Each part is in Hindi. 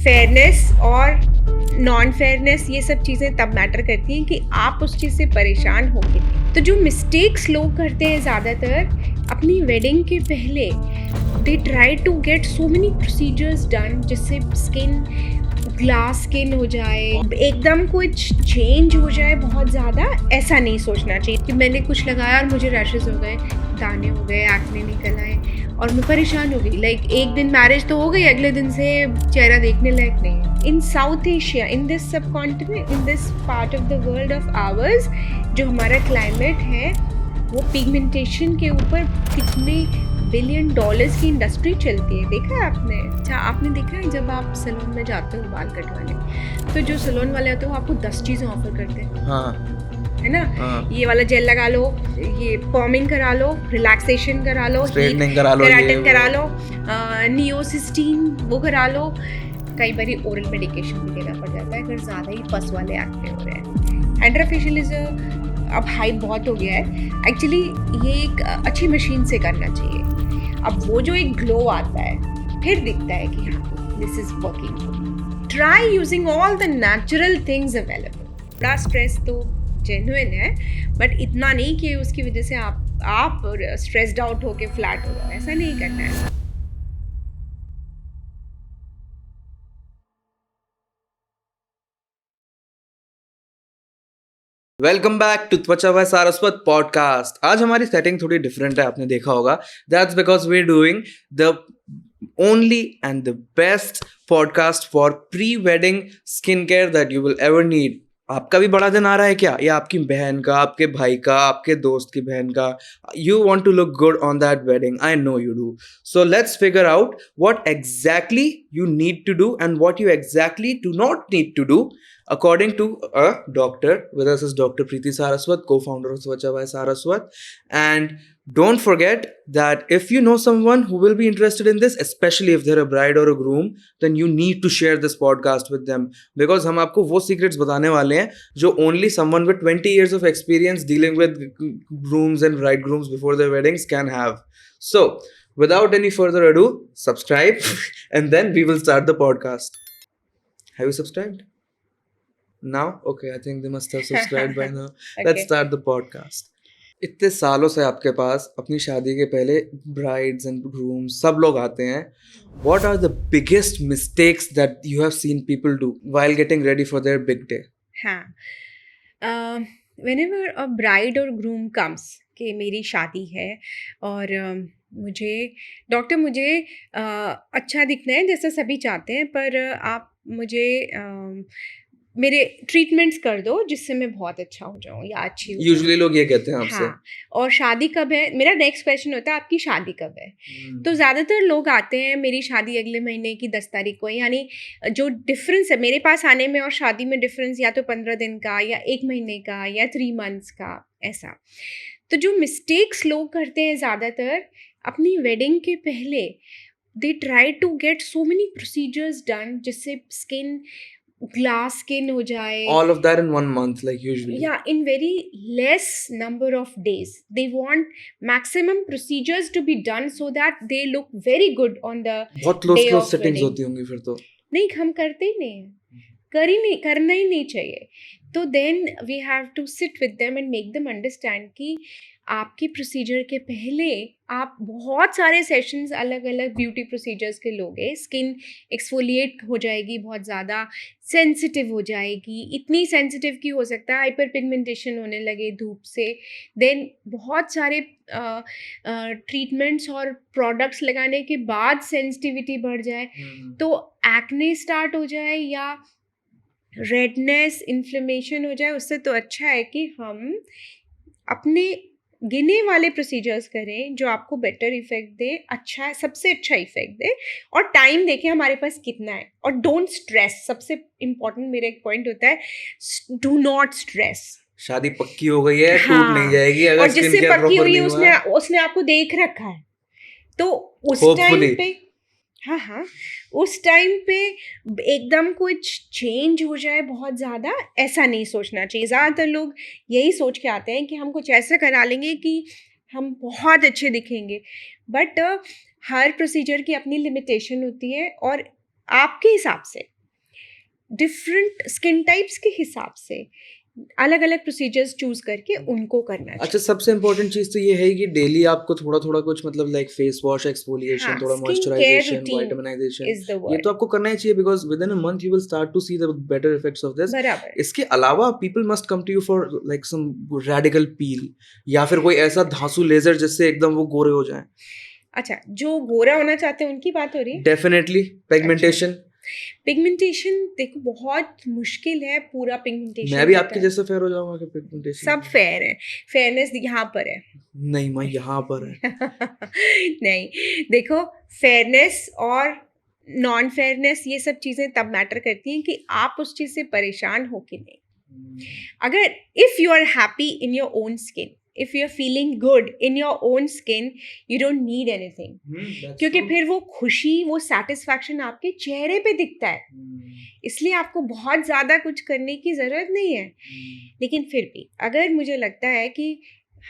फेयरनेस और नॉन फेयरनेस ये सब चीज़ें तब मैटर करती हैं कि आप उस चीज़ से परेशान हो के। तो जो मिस्टेक्स लोग करते हैं ज़्यादातर अपनी वेडिंग के पहले, they try to get so many procedures done जिससे स्किन ग्लास स्किन हो जाए, एकदम कुछ चेंज हो जाए बहुत ज़्यादा। ऐसा नहीं सोचना चाहिए कि मैंने कुछ लगाया और मुझे रैशेस हो गए, दाने हो गए, एक्ने निकल आए और मैं परेशान हो गई। लाइक एक दिन मैरिज तो हो गई, अगले दिन से चेहरा देखने लायक नहीं है। इन साउथ एशिया, इन दिस सब continent, in this part of the world of hours, जो हमारा क्लाइमेट है, वो पिगमेंटेशन के ऊपर कितने $1 बिलियन की इंडस्ट्री चलती है। देखा है आपने? अच्छा, आपने देखा है जब आप सैलून में जाते हो बाल कटवाने, तो जो सैलून वाले होते हैं वो आपको 10 चीज़ें ऑफर करते हैं। हाँ, है ना? हाँ। ये वाला जेल लगा लो, ये पॉमिंग करा लो, रिलैक्सेशन करा लो, स्ट्रेटनिंग करा लो, केराटिन करा लो, नियोसिस्टीन वो करा लो। कई बार ओरल मेडिकेशन भी लेना पड़ जाता है अगर ज़्यादा ही पस वाले एक्ने हो रहे हैं। हाइड्रोफेशियल अब हाइप बहुत हो गया है। एक्चुअली ये एक अच्छी मशीन से करना चाहिए। अब वो जो एक ग्लो आता है, फिर दिखता है कि हाँ, this is working. Try using all the natural things available. बड़ा स्ट्रेस तो जेन्युइन है, बट इतना नहीं कि उसकी वजह से आप स्ट्रेस्ड आउट होके फ्लैट हो जाओ। ऐसा नहीं करना है। वेलकम बैक टू त्वचा व सारस्वत पॉडकास्ट। आज हमारी सेटिंग थोड़ी डिफरेंट है, आपने देखा होगा। That's because we are doing the only and the best podcast for pre wedding skin care that you will ever need. आपका भी बड़ा दिन आ रहा है क्या, या आपकी बहन का, आपके भाई का, आपके दोस्त की बहन का? You want to look good on that wedding, I know you do. So let's figure out what exactly you need to do and what you exactly do not need to do according to a doctor. With us is Dr. Preeti Saraswat, co-founder of Twacha by Saraswat. And don't forget that if you know someone who will be interested in this, especially if they're a bride or a groom, then you need to share this podcast with them, because हम आपको वो secrets बताने वाले हैं जो only someone with 20 years of experience dealing with grooms and bridegrooms before their weddings can have. So without any further ado, subscribe and then we will start the podcast. Have you subscribed? Now? Okay, I think they must have subscribed by now. Let's Okay. start the podcast. इतने सालों से आपके पास अपनी शादी के पहले brides and grooms सब लोग आते हैं. What are the biggest mistakes that you have seen people do while getting ready for their big day? हाँ, whenever a bride or groom comes कि मेरी शादी है और मुझे अच्छा दिखना है जैसा सभी चाहते हैं, पर आप मुझे मेरे ट्रीटमेंट्स कर दो जिससे मैं बहुत अच्छा हो जाऊँ या अच्छी हो जाऊँ। Usually लोग ये कहते हैं आपसे. हाँ, और शादी कब है? मेरा नेक्स्ट क्वेश्चन होता है आपकी शादी कब है? तो ज़्यादातर लोग आते हैं मेरी शादी अगले महीने की 10 तारीख को है, यानी जो डिफरेंस है मेरे पास आने में और शादी में डिफरेंस या तो 15 दिन का या 1 महीने का या 3 मंथ्स का, ऐसा। तो जो मिस्टेक्स लोग करते हैं ज़्यादातर अपनी वेडिंग के पहले, they try to get so many procedures done जिससे स्किन ग्लास स्किन हो जाए। All of that in 1 month, like usually. Yeah, in very less number of days. They want maximum procedures to be done so that they look very good on the बहुत close day close of settings wedding. होती होंगी फिर तो. नहीं, हम करते ही नहीं हैं, करना ही नहीं चाहिए। तो then we have to sit with them and make them understand कि आपके प्रोसीजर के पहले आप बहुत सारे सेशंस अलग अलग ब्यूटी प्रोसीजर्स के लोगे। स्किन एक्सफोलिएट हो जाएगी, बहुत ज़्यादा सेंसिटिव हो जाएगी, इतनी सेंसिटिव कि हो सकता है हाइपर पिगमेंटेशन होने लगे धूप से। देन बहुत सारे ट्रीटमेंट्स और प्रोडक्ट्स लगाने के बाद सेंसिटिविटी बढ़ जाए, तो एक्ने स्टार्ट हो जाए या रेडनेस, इन्फ्लेमेशन हो जाए। उससे तो अच्छा है कि हम अपने गिने वाले प्रोसीजर्स करें जो आपको बेटर इफेक्ट दे, अच्छा, सबसे अच्छा इफेक्ट दे, और टाइम देखें हमारे पास कितना है। और डोंट स्ट्रेस, सबसे इम्पॉर्टेंट मेरा एक पॉइंट होता है, डू नॉट स्ट्रेस। शादी पक्की हो गई है, टूट हाँ, नहीं जाएगी अगर और स्किन जिससे केयर पक्की प्रॉपर हुई है नहीं हुआ. उसने आपको देख रखा है, तो उस Hopefully. टाइम पे हाँ, उस टाइम पे एकदम कुछ चेंज हो जाए बहुत ज़्यादा, ऐसा नहीं सोचना चाहिए। ज़्यादातर लोग यही सोच के आते हैं कि हम कुछ ऐसा करा लेंगे कि हम बहुत अच्छे दिखेंगे, बट हर प्रोसीजर की अपनी लिमिटेशन होती है। और आपके हिसाब से, डिफरेंट स्किन टाइप्स के हिसाब से अलग अलग प्रोसीजर्स चूज करके उनको करना अच्छा, चाहिए। सबसे इम्पोर्टेंट चीज तो ये है कि डेली आपको थोड़ा थोड़ा कुछ मतलब लाइक फेस वॉश, एक्सफोलिएशन, हाँ, थोड़ा skin care moisturisation, routine vitaminisation, is the ये वर्ड। तो आपको करना ही चाहिए because within a month you will start to see the better effects of this. बराबर। इसके अलावा people must come to you for like some radical peel या फिर कोई ऐसा धांसू लेजर जिससे एकदम वो गोरे हो जाएं। अच्छा, जो गोरा होना चाहते हैं उनकी बात हो रही है। Definitely pigmentation. पिगमेंटेशन देखो बहुत मुश्किल है, पूरा पिगमेंटेशन मैं भी आपके जैसा फेयर हो जाऊंगा कि पिगमेंटेशन? सब फेयर है, फेयरनेस यहाँ पर है। नहीं, मैं यहाँ पर है। नहीं, देखो, फेयरनेस और नॉन फेयरनेस ये सब चीज़ें तब मैटर करती हैं कि आप उस चीज़ से परेशान हो कि नहीं। अगर if you are happy in your own skin, if you are feeling good in your own skin, you don't need anything, क्योंकि फिर वो खुशी, वो सेटिस्फैक्शन आपके चेहरे पे दिखता है, इसलिए आपको बहुत ज़्यादा कुछ करने की ज़रूरत नहीं है। लेकिन फिर भी अगर मुझे लगता है कि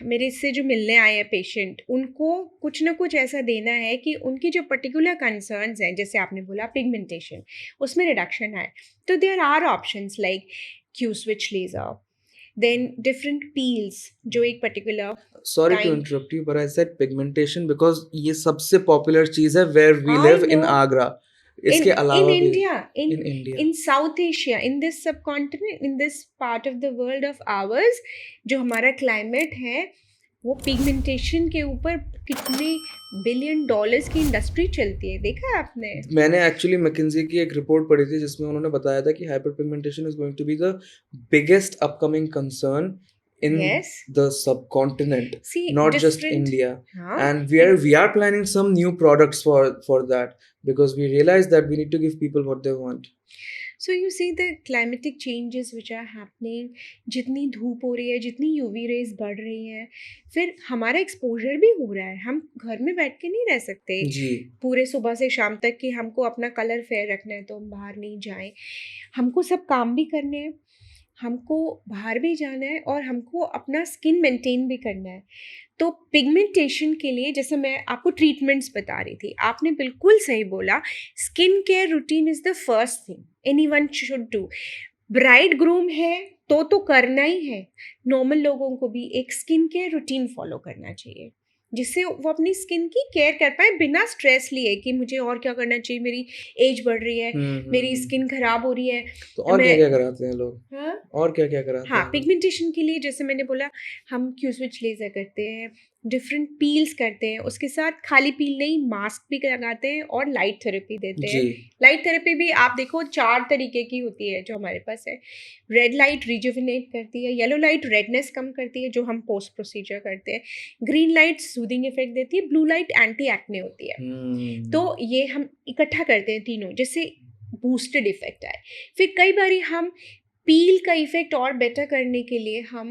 मेरे से जो मिलने आए हैं पेशेंट, उनको कुछ ना कुछ ऐसा देना है कि उनकी जो पर्टिकुलर कंसर्न्स हैं, जैसे आपने बोला पिगमेंटेशन, उसमें रिडक्शन आए, तो there are options like Q switch laser, then different peels जो एक particular Sorry to interrupt you, but I said pigmentation because ये सबसे पॉपुलर चीज है where we live in Agra. इसके अलावा in भी India, in India, in South Asia, in this subcontinent, in this part of the world of ours, जो हमारा क्लाइमेट है, वो पिगमेंटेशन के ऊपर कितने बिलियन डॉलर्स की इंडस्ट्री चलती है, देखा है आपने? मैंने एक्चुअली मैकिंजी की एक रिपोर्ट पढ़ी थी जिसमें उन्होंने बताया था कि hyper pigmentation is going to be the biggest upcoming concern in Yes. the subcontinent. See, not just different, India. हाँ, And we are planning some new products for that because we realize that we need to give people what they want. So you see the climatic changes which are happening, जितनी धूप हो रही है, जितनी UV रेज बढ़ रही हैं, फिर हमारा एक्सपोजर भी हो रहा है, हम घर में बैठ के नहीं रह सकते जी, पूरे सुबह से शाम तक कि हमको अपना कलर फेयर रखना है तो हम बाहर नहीं जाएं, हमको सब काम भी करने हैं, हमको बाहर भी जाना है और हमको अपना स्किन मेंटेन भी करना है। तो पिगमेंटेशन के लिए जैसे मैं आपको ट्रीटमेंट्स बता रही थी, आपने बिल्कुल सही बोला, skin care routine is the first thing anyone should do. Bride groom है तो करना ही है, नॉर्मल लोगों को भी एक स्किन केयर रूटीन फॉलो करना चाहिए जिससे वो अपनी स्किन की केयर कर पाए बिना स्ट्रेस लिए कि मुझे और क्या करना चाहिए, मेरी एज बढ़ रही है, मेरी स्किन खराब हो रही है। तो और क्या क्या कराते हैं लोग? हाँ, और क्या क्या कराते हाँ, हैं? पिगमेंटेशन के लिए जैसे मैंने बोला, हम क्यू स्विच लेजर करते हैं, डिफरेंट पील्स करते हैं, उसके साथ खाली पील नहीं, मास्क भी लगाते हैं और लाइट थेरेपी देते हैं। लाइट थेरेपी भी आप देखो 4 तरीके की होती है जो हमारे पास है। रेड लाइट रिजुविनेट करती है, येलो लाइट रेडनेस कम करती है जो हम पोस्ट प्रोसीजर करते हैं, ग्रीन लाइट सूदिंग इफेक्ट देती है, ब्लू लाइट एंटी एक्ने होती है। तो ये हम इकट्ठा करते हैं तीनों जिससे बूस्टेड इफेक्ट आए। फिर कई बारी हम पील का इफेक्ट और बेटर करने के लिए हम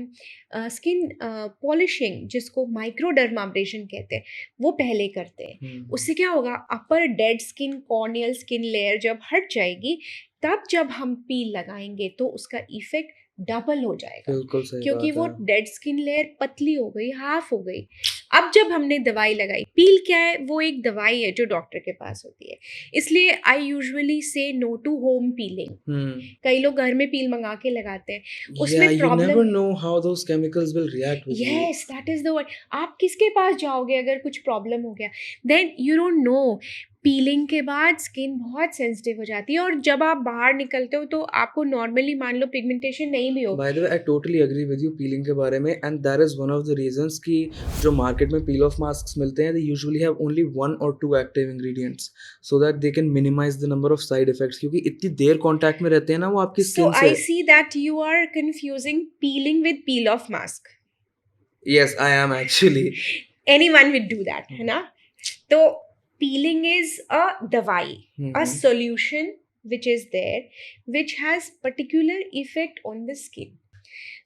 स्किन पॉलिशिंग, जिसको माइक्रोडर्माब्रेशन कहते हैं, वो पहले करते हैं। उससे क्या होगा, upper dead skin, corneal skin layer जब हट जाएगी, तब जब हम पील लगाएंगे तो उसका इफेक्ट डबल हो जाएगा। बिल्कुल सही क्योंकि बात वो है। डेड स्किन लेयर पतली हो गई, हाफ हो गई। अब जब हमने दवाई लगाई, पील क्या है, वो एक दवाई है जो डॉक्टर के पास होती है, इसलिए आई यूजुअली से नो टू होम पीलिंग। कई लोग घर में पील मंगा के लगाते हैं, उसमें you problem, never know how those chemicals will react with you. Yes, that is the word. आप किसके पास जाओगे अगर कुछ प्रॉब्लम हो गया, then you don't know. Peeling के बाद स्किन बहुत सेंसिटिव हो जाती है और जब आप बाहर निकलते हो तो आपको नॉर्मली मान लो पिगमेंटेशन नहीं भी हो। By the way, I totally agree with you peeling के बारे में, and that is one of the reasons कि जो market में peel off masks मिलते हैं, they usually have only 1 or 2 active ingredients so that they can minimize the number of side effects, क्योंकि इतनी देर contact में रहते हैं ना वो आपकी So skin I से। see that you are confusing peeling with peel off mask. Yes, I am actually. Anyone would do that, है ना? तो peeling is a दवाई, a solution which is there, which has particular effect on the skin.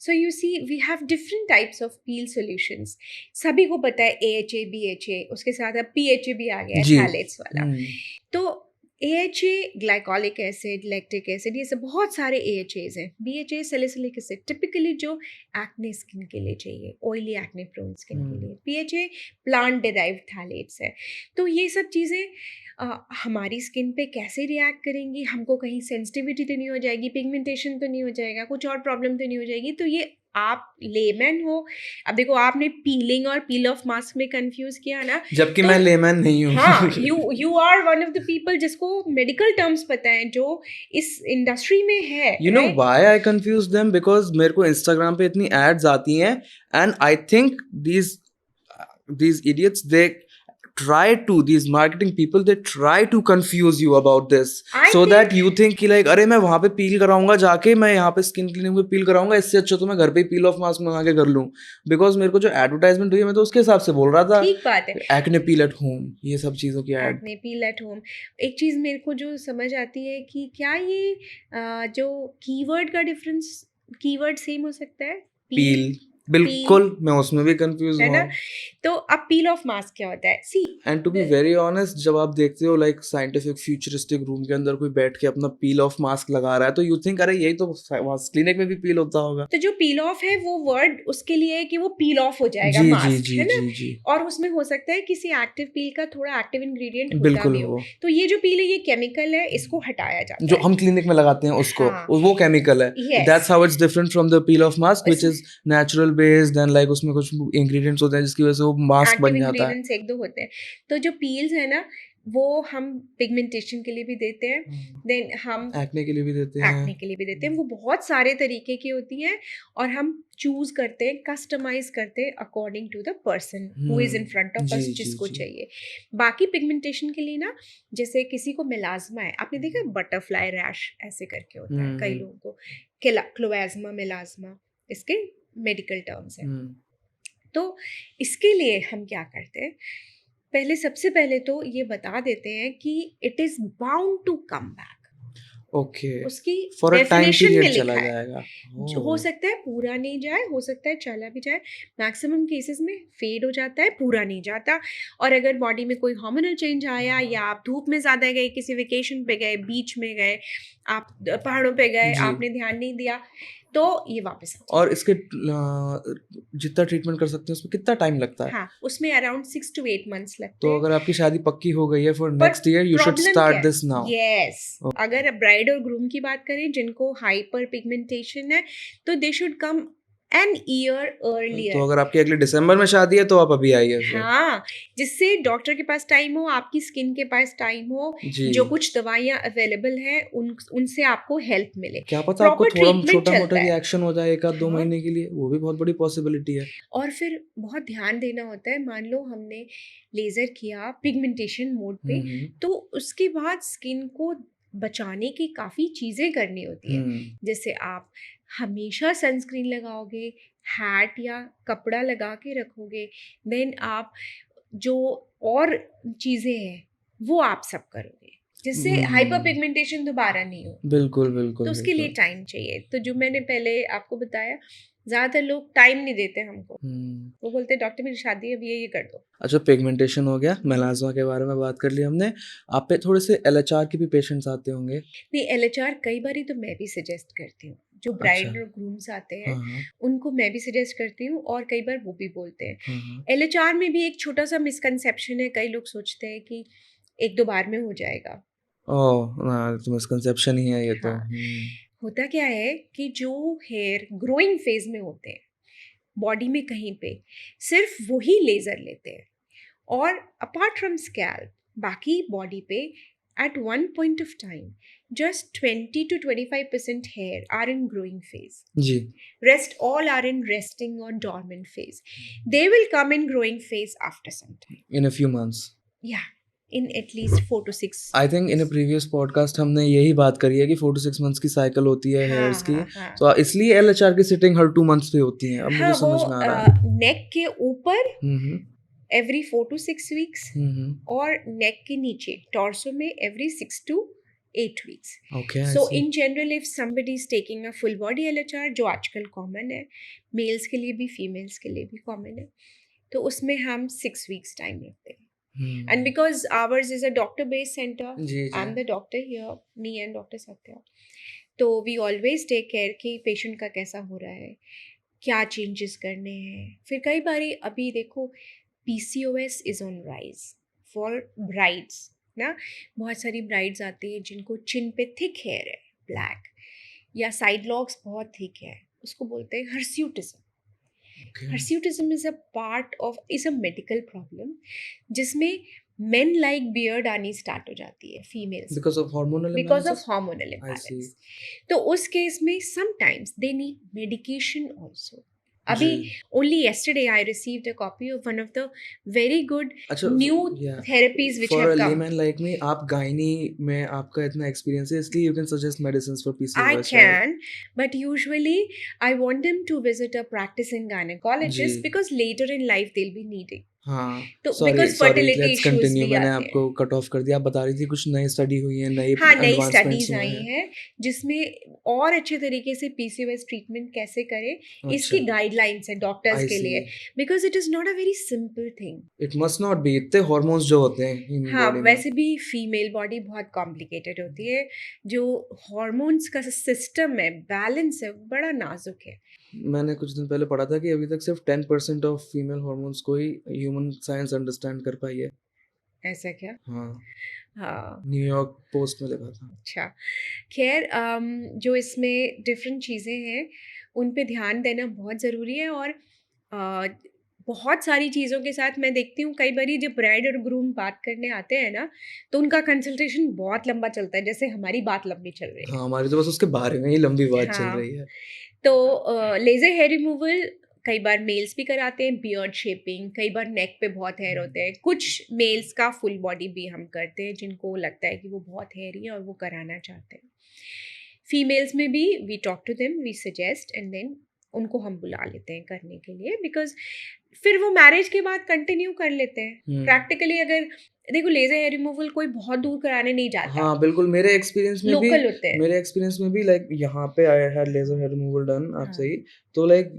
So you see, we have different types of peel solutions. सभी को पता है AHA, BHA, उसके साथ अब PHA भी आ गया है, जी। phthalates वाला। तो AHA glycolic acid, lactic acid, ये सब बहुत सारे AHAs हैं। BHA सैलिसिलिक एसिड, टिपिकली जो एक्ने स्किन के लिए चाहिए, ऑयली एक्ने प्रोन स्किन के लिए। PHA प्लांट डिराइव्ड थैलेट्स है। तो ये सब चीज़ें हमारी स्किन पे कैसे रिएक्ट करेंगी, हमको कहीं सेंसिटिविटी तो नहीं हो जाएगी, पिगमेंटेशन तो नहीं हो जाएगा, कुछ और प्रॉब्लम तो नहीं हो जाएगी। तो ये आप लेमैन हो, अब देखो आपने पीलिंग और पील ऑफ मास्क में कंफ्यूज किया ना, जबकि तो मैं लेमैन नहीं हूँ। हाँ, you are one of the people जिसको मेडिकल टर्म्स पता है, जो इस इंडस्ट्री में है, You know right? why I confuse them? Because मेरे को Instagram पे इतनी ads आती हैं and I think these idiots, these marketing people, they try to confuse you about this I so think that you think कि like अरे मैं वहाँ पे पील कराऊंगा जाके, मैं यहाँ पे स्किन क्लिनिक में पील कराऊंगा, इससे अच्छा तो मैं घर पे ही पील ऑफ मास्क मंगा के कर लूँ। बिकॉज मेरे को जो एडवर्टाइजमेंट हुई है मैं तो उसके हिसाब से बोल रहा था, ठीक बात है, एक्ने पील एट होम, ये सब चीज़ों की एड। Acne peel at home. एक चीज़ मेरे को जो समझ आती है कि क्या ये जो कीवर्ड का डिफरेंस, कीवर्ड सेम हो सकता है? पील, बिल्कुल, मैं उसमें भी कंफ्यूज है हुआ। ना? तो अब पील ऑफ मास्क क्या होता है? See, and to be very honest, जब आप देखते हो लाइक साइंटिफिक फ्यूचरिस्टिक रूम के अंदर कोई बैठ के अपना पील ऑफ मास्क लगा रहा है तो यू थिंक अरे यही तो क्लिनिक में भी पील होता होगा। तो जो पील ऑफ है वो वर्ड उसके लिए है कि वो पील ऑफ हो जाएगा जी जी मास्क, जी है ना? जी जी, और उसमें हो सकता है किसी एक्टिव पील का थोड़ा एक्टिव इंग्रेडिएंट होता बिल्कुल भी हो। वो तो ये जो पील है ये केमिकल है, इसको हटाया जाता जो है। हम क्लिनिक में लगाते हैं उसको, हाँ, वो केमिकल है। yes, that's how it's different from the peel off mask which इसमें is natural based and like उसमें कुछ इंग्रेडिएंट्स होते हैं जिसकी वजह से वो मास्क एक्टिव बन जाता है। इंग्रेडिएंट्स एक दो होते हैं। तो जो पील्स है ना वो हम पिगमेंटेशन के लिए भी देते हैं, देन हम एक्ने के लिए भी देते एक्ने हैं। के लिए भी देते हैं। वो बहुत सारे तरीके की होती हैं और हम चूज करते हैं, कस्टमाइज करते हैं according to the person who is in front of जी अस, जी जिसको जी, चाहिए। बाकी पिगमेंटेशन के लिए ना, जैसे किसी को मेलाज्मा है, आपने देखा बटरफ्लाई रैश ऐसे करके होता है कई लोगों को, क्लोएज्मा, मेलाज्मा, इसके मेडिकल टर्म्स हैं। तो इसके लिए हम क्या करते हैं, पहले सबसे पहले तो ये बता देते हैं कि it is bound to come back. Okay, उसकी फॉर अ टाइम डेफिनेशन में पीरियड चला लिखा है, जाएगा। हो सकता है पूरा नहीं जाए, हो सकता है चला भी जाए, मैक्सिमम केसेस में फेड हो जाता है, पूरा नहीं जाता। और अगर बॉडी में कोई हार्मोनल चेंज आया या आप धूप में ज़्यादा गए, किसी वेकेशन पे गए, बीच में गए, आप पहाड़ों पे गए, जी, आपने ध्यान नहीं दिया, तो ये वापस आ जाता और इसके जितना ट्रीटमेंट कर सकते हैं उसमें कितना टाइम लगता है। है? हाँ, उसमें अराउंड 6 to 8 months लगते तो हैं। अगर आपकी शादी पक्की हो गई है फॉर पर next year, you should problem start क्या दिस नाउ। है? यस, अगर ब्राइड और ग्रूम की बात करें जिनको हाइपर पिगमेंटेशन है, तो they should come an year तो अर्लियर। अगर आपकी अगले दिसंबर में शादी है तो आप अभी आइए फिर। हाँ, जिससे डॉक्टर के पास टाइम हो, आपकी स्किन के पास टाइम हो, जी, जो कुछ दवाइयाँ अवेलेबल हैं उनसे आपको हेल्प मिले, क्या पता आपको प्रॉपर थोड़ा ट्रीटमेंट छोटा मोटा चलता है। रिएक्शन हो जाए 1 आध 2 हाँ, महीने के लिए, वो भी बहुत बड़ी पॉसिबिलिटी है। और फिर बहुत ध्यान देना होता है। मान लो हमने लेजर किया पिगमेंटेशन मोड पे, तो उसके बाद स्किन को बचाने की काफ़ी चीज़ें करनी होती है। जैसे आप हमेशा सनस्क्रीन लगाओगे, हैट या कपड़ा लगा के रखोगे, देन आप जो और चीज़ें हैं वो आप सब करोगे, जिससे हाइपर पिगमेंटेशन दोबारा नहीं हो। बिल्कुल तो बिल्कुल उसके लिए बिल्कुल। टाइम चाहिए। तो जो मैंने पहले आपको बताया, ज़्यादातर लोग टाइम नहीं देते हमको। वो बोलते हैं डॉक्टर मेरी शादी है, अब ये कर दो। अच्छा, पिगमेंटेशन हो गया, मेलाज़्मा के बारे में बात कर ली हमने। आप पे थोड़े से एलएचआर के भी पेशेंट्स आते होंगे। नहीं, एलएचआर कई बारी तो मैं भी सजेस्ट करती हूँ। जो अच्छा, ब्राइड और ग्रूम्स आते हैं हाँ हाँ उनको मैं भी सजेस्ट करती हूँ, और कई बार वो भी बोलते हैं। हाँ। एलएचआर में भी एक छोटा सा मिसकंसेप्शन है, कई लोग सोचते हैं कि 1-2 बार में हो जाएगा। ओह, हाँ, तो मिसकंसेप्शन ही है ये तो। हाँ, होता क्या है कि जो हेयर ग्रोइंग फेज में होते हैं बॉडी में कहीं पे, सिर्फ वही लेजर लेते हैं, और अपार्ट फ्रॉम स्कैल्प बाकी बॉडी पे at one point of time just 20 to 25% hair are in growing phase. जी, Rest all are in resting or dormant phase. They will come in growing phase after some time. In a few months. Yeah, in at least 4 to 6 I think in a months. Previous podcast हमने यही बात करी है कि 4 to 6 मंथ्स की साइकिल होती है हाँ हेयर्स की। हाँ हाँ तो इसलिए एलएचआर की सिटिंग हर 2 मंथ्स पे होती है। अब हाँ, मुझे वो समझ में आ रहा है। नेक के ऊपर हम्म every 4 to 6 weeks और नेक के नीचे टॉर्सो में every 6 to 8 weeks. Okay, So in general if somebody is taking a full body LHR, जो आजकल कॉमन है, मेल्स के लिए भी फीमेल्स के लिए भी कॉमन है, तो उसमें हम 6 weeks टाइम रखते हैं। And because ours is a doctor based center, जी जी, I'm the doctor here, me and Dr. Satya, तो we always take care कि पेशेंट का कैसा हो रहा है, क्या चेंजेस करने हैं। फिर कई बारी अभी देखो PCOS is on rise for brides, ना, बहुत सारी ब्राइड्स आती है जिनको चिन पे थिक हेयर है, ब्लैक, या साइड लॉक्स बहुत थिक है, उसको बोलते हैं हर्स्यूटिज्म. Okay. Hirsutism is a part of, is a medical problem जिसमें men like beard आनी स्टार्ट हो जाती है females Because of hormonal because of imbalances? hormonal I see. imbalance. तो उस केस में sometimes they need medication also. अभी जी. only yesterday I received a copy of one of the very good अच्छा, new yeah. therapies which For have a come. layman like me, आप गायनी में आपका इतना एक्सपीरियंस है, इसलिए you can suggest medicines for I PCOS, right? can, but usually I want them to visit a practicing gynecologist ji. because later in life they'll be needing. हाँ, तो sorry because sorry, fertility let's issues continue. भी मैंने आते आपको हैं. कट ऑफ कर दिया. आप बता रही थी कुछ नई स्टडी हुई है, नई हाँ, नई एडवांसमेंट्स स्टडीज हुए आई हैं. हैं जिसमें और अच्छे तरीके से पीसीओएस ट्रीटमेंट कैसे करें, अच्छा, इसकी गाइडलाइंस है डॉक्टर्स आई के सी. लिए, because it is not a very simple thing. It must not be. इतने हॉर्मोन्स जो होते हैं ह्यूमन हाँ, बॉडी में. वैसे भी फीमेल बॉडी बहुत कॉम्प्लिकेटेड होती है. जो हॉर्मोन्स का सिस्टम है, बैलेंस है, वो बड़ा नाजुक है. मैंने कुछ दिन पहले पढ़ा था कि अभी तक सिर्फ 10% ऑफ फीमेल हॉर्मोन्स को ही ह्यूमन साइंस अंडरस्टैंड कर पाई है. ऐसा क्या? हाँ, हाँ, न्यूयॉर्क पोस्ट में लिखा था. अच्छा. खैर, जो इसमें डिफरेंट चीज़ें हैं उन पे ध्यान देना बहुत ज़रूरी है. और अ, बहुत सारी चीज़ों के साथ मैं देखती हूँ कई बारी जब ब्राइड और ग्रूम बात करने आते हैं ना, तो उनका कंसल्टेशन बहुत लंबा चलता है, जैसे हमारी बात लंबी चल रही है. हाँ, हमारी तो बस उसके बारे में ही लंबी बात चल हाँ. रही है. तो लेज़र हेयर रिमूवल कई बार मेल्स भी कराते हैं, बियर्ड शेपिंग, कई बार नेक पे बहुत हेयर होते हैं, कुछ मेल्स का फुल बॉडी भी हम करते हैं जिनको लगता है कि वो बहुत हेयरी है और वो कराना चाहते हैं. फीमेल्स में भी we talk to them, we suggest, and then उनको हम बुला लेते हैं करने के लिए, बिकॉज फिर वो मैरिज के बाद कंटिन्यू कर लेते हैं. हम्म. प्रैक्टिकली अगर देखो, लेजर हेयर रिमूवल कोई बहुत दूर कराने नहीं जाता, हाँ, बिल्कुल. मेरे एक्सपीरियंस में भी लोकल होते हैं. मेरे एक्सपीरियंस में भी लाइक यहाँ पे I had laser hair removal done आपसे हाँ. ही. तो like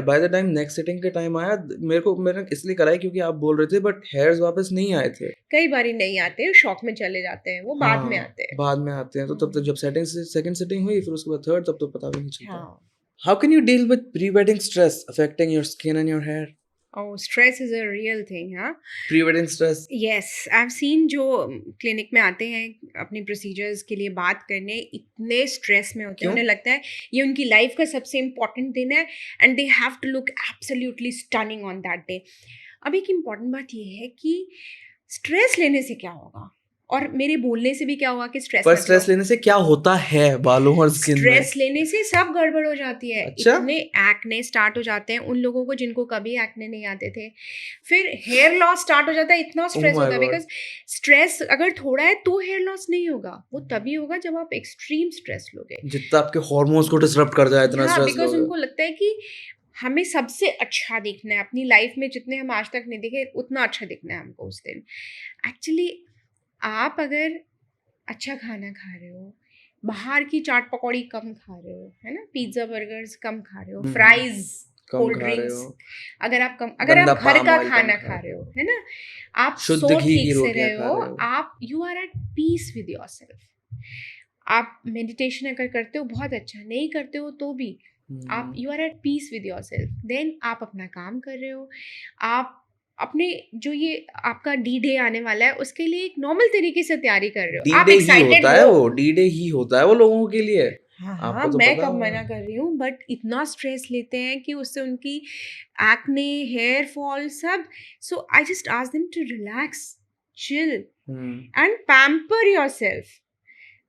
by the time next sitting के टाइम आया, मैंने इसलिए कराई क्योंकि आप बोल रहे थे, बट हेयर्स वापस नहीं आए थे. कई बारी नहीं आते, शॉक में चले जाते हैं, वो बाद में हाँ, आते हैं. बाद में आते हैं. तो तब तक जब सेकंड सिटिंग हुई, फिर उसके बाद थर्ड, तब तो पता भी नहीं चलता. हाँ. How can you deal with pre wedding stress affecting your skin and your hair? Oh, stress is a real thing, हाँ. Pre wedding stress. Yes, I've seen जो क्लिनिक में आते हैं अपनी प्रोसीजर्स के लिए बात करने, इतने स्ट्रेस में होते हैं, क्यों? उन्हें लगता है ये उनकी लाइफ का सबसे इम्पोर्टेंट दिन है and they have to look absolutely stunning on that day. अब एक इम्पॉर्टेंट बात ये है कि स्ट्रेस लेने से क्या होगा और मेरे बोलने से भी क्या होगा कि स्ट्रेस पर स्ट्रेस लेने से क्या होता है बालों और स्किन में? स्ट्रेस लेने से सब गड़बड़ हो जाती है. अच्छा? इतने एक्ने स्टार्ट हो जाते हैं उन लोगों को जिनको कभी एक्ने नहीं आते थे. फिर हेयर लॉस स्टार्ट हो जाता है, इतना स्ट्रेस my होता है God. बिकॉज स्ट्रेस अगर थोड़ा है तो हेयर लॉस नहीं होगा, वो तभी होगा जब आप एक्सट्रीम स्ट्रेस लोगे. जितना आपके हॉर्मोन्स को डिसरप्ट कर जाए, इतना हाँ, स्ट्रेस बिकॉज लोगे. उनको लगता है कि हमें सबसे अच्छा दिखना है अपनी लाइफ में, जितने हम आज तक नहीं दिखे उतना अच्छा दिखना है हमको उस दिन. एक्चुअली आप अगर अच्छा खाना खा रहे हो, बाहर की चाट पकौड़ी कम खा रहे हो, है ना, पिज्जा बर्गर्स कम खा रहे हो, फ्राइज, कम कोल्ड खा रहे ड्रिंक्स, हो, अगर आप गंदा घर palm का oil खाना कम खा रहे हो, है ना, आप शुद्ध सो घी की ठीक से रोटियां रहे खा हो, रहे हो. आप you are at peace with yourself. आप मेडिटेशन अगर करते हो बहुत अच्छा, नहीं करते हो तो भी आप you are at peace with yourself. Then आप अपना काम कर रहे हो, आप अपने जो ये आपका डी डे आने वाला है उसके लिए एक नॉर्मल तरीके से तैयारी कर रहे हो. डी आप डे ही एक्साइटेड होता है, हो. वो डी डे ही होता है वो लोगों के लिए. हाँ, आपको तो मैं पता कब होगा. मना कर रही हूँ, बट इतना स्ट्रेस लेते हैं कि उससे उनकी एक्ने, हेयर फॉल सब. So I just ask them to relax, chill and pamper yourself.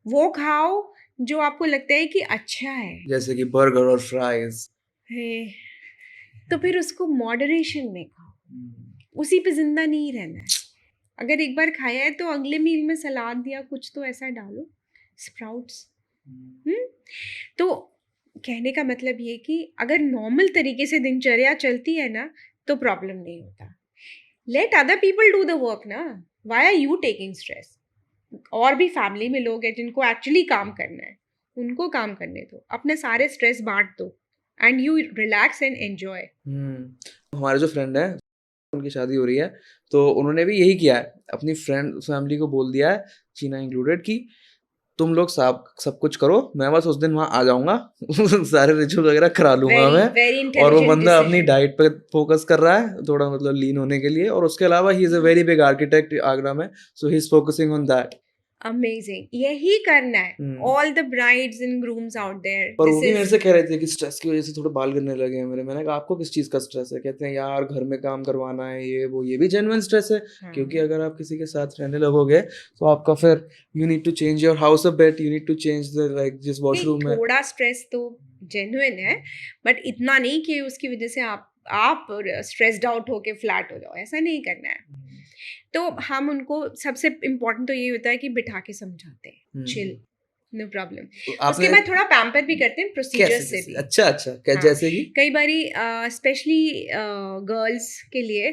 वो खाओ जो आपको लगता है कि अच्छा है. जैसे कि बर्गर और फ्राइज. तो फिर उसको मॉडरेशन में खाओ, उसी पे जिंदा नहीं रहना है. अगर एक बार खाया है तो अगले मील में सलाद दिया कुछ तो ऐसा डालो, स्प्राउट्स. तो कहने का मतलब ये कि अगर नॉर्मल तरीके से दिनचर्या चलती है ना तो प्रॉब्लम नहीं होता. Let other people do the work ना, why are you taking stress. और भी फैमिली में लोग हैं जिनको एक्चुअली काम करना है, उनको काम करने दो, अपने सारे स्ट्रेस बांट दो and you relax and enjoy. हमारे जो फ्रेंड है उनकी शादी हो रही है, तो उन्होंने भी यही किया है, अपनी फ्रेंड फैमिली को बोल दिया है, चीना इंक्लूडेड, कि तुम लोग सब कुछ करो, मैं बस उस दिन वहाँ आ जाऊंगा सारे रिचुअल वगैरह करा लूंगा वेरी मैं। वेरी और वो इंटेलिजेंट बंदा अपनी डिसीजन। डाइट पे फोकस कर रहा है थोड़ा, मतलब लीन होने के लिए, और उसके अलावा he is a very big architect Agra में, so he is focusing on that. Amazing, यही करना है। All the brides and grooms out there, पर वो दिस भी मेरे इज से कह रहे थे कि स्ट्रेस की वजह से थोड़े बाल गिरने लगे हैं मेरे। मैंने कहा आपको किस चीज का स्ट्रेस है? कहते हैं यार घर में काम करवाना है, ये वो, ये भी जेन्युइन स्ट्रेस है। क्योंकि अगर आप किसी के साथ रहने लगोगे तो आपका फिर you need to change your house a bit, you need to change the like जिस वॉशरूम में। थोड़ा स्ट्रेस तो जेन्युइन है, बट इतना नहीं कि उसकी वजह से आप स्ट्रेस्ड आउट होके फ्लैट हो जाओ, ऐसा नहीं करना है। तो हम उनको, सबसे इम्पोर्टेंट तो ये होता है कि बिठा के समझाते हैं, चिल, नो प्रॉब्लम। तो उसके आपने बाद थोड़ा पैम्पर भी करते हैं प्रोसीजर्स से भी। अच्छा अच्छा, क्या हाँ, जैसे कि कई बारी स्पेशली गर्ल्स के लिए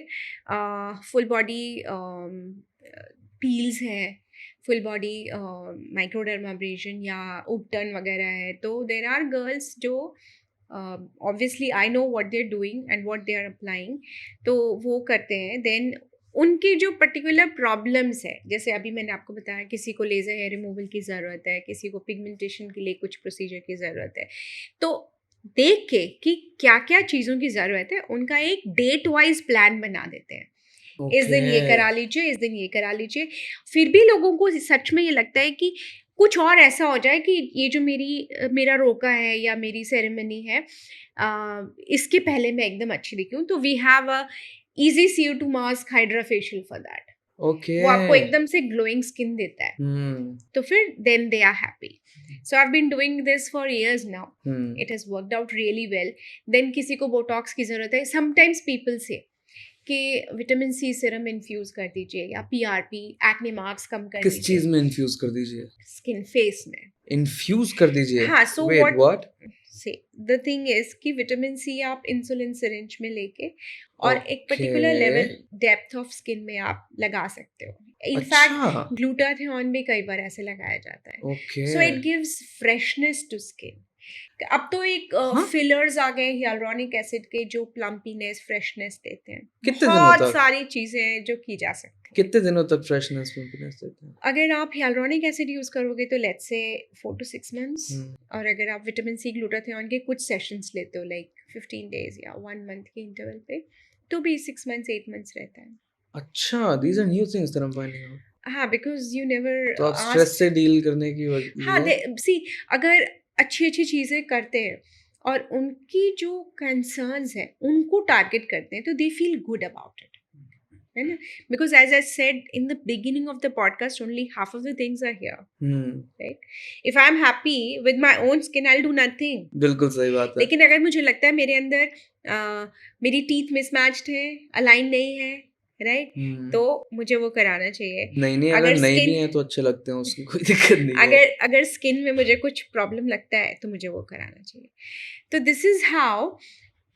फुल बॉडी पील्स हैं, फुल बॉडी माइक्रोडर्माब्रेशन या उपटर्न वगैरह है, तो देर आर गर्ल्स जो obviously I know what they are doing and what they are applying, तो वो करते हैं। देन उनकी जो पर्टिकुलर प्रॉब्लम्स है, जैसे अभी मैंने आपको बताया किसी को लेज़र हेयर रिमूवल की ज़रूरत है, किसी को पिगमेंटेशन के लिए कुछ प्रोसीजर की ज़रूरत है, तो देख के कि क्या क्या चीज़ों की ज़रूरत है, उनका एक डेट वाइज प्लान बना देते हैं। इस दिन ये करा लीजिए, इस दिन ये करा लीजिए। फिर भी लोगों को सच में ये लगता है कि कुछ और ऐसा हो जाए कि ये जो मेरा रोका है या मेरी सेरेमनी है, इसके पहले मैं एकदम अच्छी दिखूं, तो we have a easy CO2 mask hydra facial for that. Okay, वो आपको एकदम से ग्लोइंग स्किन देता है, तो फिर then they are happy. So I have been doing this for years now, it has worked out really well. Then किसी को बोटॉक्स की जरूरत है, समटाइम्स पीपल से कि विटामिन C सीरम इन्फ्यूज कर दीजिए, या PRP, एक्ने मार्क्स कम कर किस चीज दीजिए, में इन्फ्यूज कर दीजिए? स्किन फेस में। इन्फ्यूज कर दीजिए? हाँ, सो वेट व्हाट? से द थिंग इज कि विटामिन C आप इंसुलिन सिरिंज में लेके और एक particular okay, level depth of skin में आप लगा सकते हो। इनफैक्ट अच्छा, ग्लूटाथियोन भी कई बार ऐसे लगाया जाता है, okay, so it gives freshness to skin. अब तो एक हाँ, फिलर्स आ गए हियालुरोनिक एसिड के, जो प्लम्पीनेस, फ्रेशनेस देते हैं। कितने दिनों बहुत तक? सारी चीजें हैं जो की जा सकती हैं। कितने दिनों तक फ्रेशनेस पिंपनेस देते हैं? अगर आप हियालुरोनिक एसिड यूज करोगे तो लेट्स से 4 to 6 मंथ्स, और अगर आप विटामिन C ग्लूटाथियोन के कुछ सेशंस लेते हो लाइक 15 डेज या 1 मंथ के इंटरवल पे, तो भी 6 मंथ्स 8 मंथ्स रहता है। अच्छा, these are new things that I'm finding out. हाँ, बिकॉज यू नेवर तो आप स्ट्रेस आस्क्ड। से डील करने की हाँ, लिए सी, अगर अच्छी अच्छी चीज़ें करते हैं और उनकी जो कंसर्न्स है उनको टारगेट करते हैं, तो they feel good about it, है ना? Because as I said in the beginning of the podcast, only half of the things are here, right? If I am happy with my own skin, I will do nothing. बिल्कुल सही बात है। लेकिन अगर मुझे लगता है मेरे अंदर मेरी टीथ मिसमैच्ड है, अलाइन नहीं है, राइट, तो मुझे वो कराना चाहिए। नहीं, अगर अगर नहीं भी स्किन है तो अच्छे लगते हैं, उसकी कोई दिक्कत नहीं है। अगर स्किन में मुझे कुछ प्रॉब्लम लगता है तो मुझे वो कराना चाहिए। तो दिस इज हाउ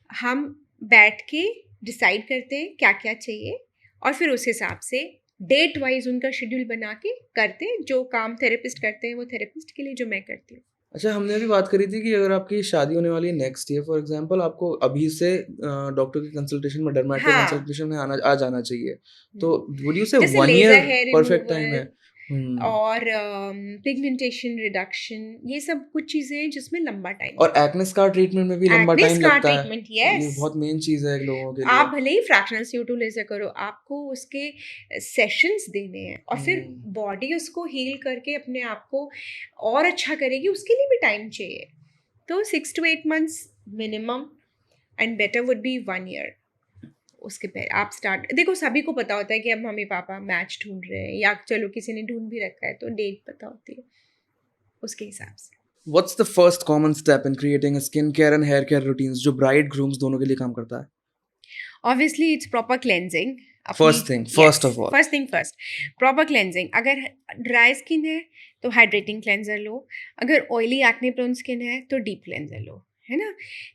हम बैठ के डिसाइड करते हैं क्या क्या चाहिए, और फिर उस हिसाब से डेट वाइज उनका शेड्यूल बना के करते हैं। जो काम थेरेपिस्ट करते हैं वो थेरेपिस्ट के लिए, जो मैं करती हूँ। अच्छा, हमने अभी बात करी थी कि अगर आपकी शादी होने वाली है नेक्स्ट ईयर फॉर एग्जांपल, आपको अभी से डॉक्टर की कंसल्टेशन में, डर्मेटो हाँ, कंसल्टेशन में आ जाना चाहिए। तो वुड यू से जैसे 1 laser ear hair perfect time removal है? और पिगमेंटेशन रिडक्शन, ये सब कुछ चीजें हैं जिसमें लंबा टाइम और एक्ने स्कार ट्रीटमेंट में भी लंबा एक्ने टाइम स्कार लगता है। ट्रीटमेंट, ये यस। बहुत मेन चीज है लोगों के आप लिए। भले ही फ्रैक्शनल CO2 लेजर करो, आपको उसके सेशंस देने हैं, और फिर बॉडी उसको हील करके अपने आप को और अच्छा करेगी, उसके लिए भी टाइम चाहिए। तो 6 to 8 months minimum, and better would be 1 year। उसके पहले आप स्टार्ट, देखो सभी को पता होता है कि अब मम्मी पापा मैच ढूंढ रहे हैं, या चलो किसी ने ढूंढ भी रखा है, तो डेट पता होती है उसके हिसाब से। What's the first common step in creating a skincare and hair care routines जो bride grooms दोनों के लिए काम करता है? Obviously it's proper cleansing। First thing, first of all. First thing first, proper cleansing. अगर ड्राई स्किन है तो हाइड्रेटिंग क्लेंजर लो, अगर ऑयली एक्ने प्रोन स्किन है तो डीप क्लेंजर लो, है ना?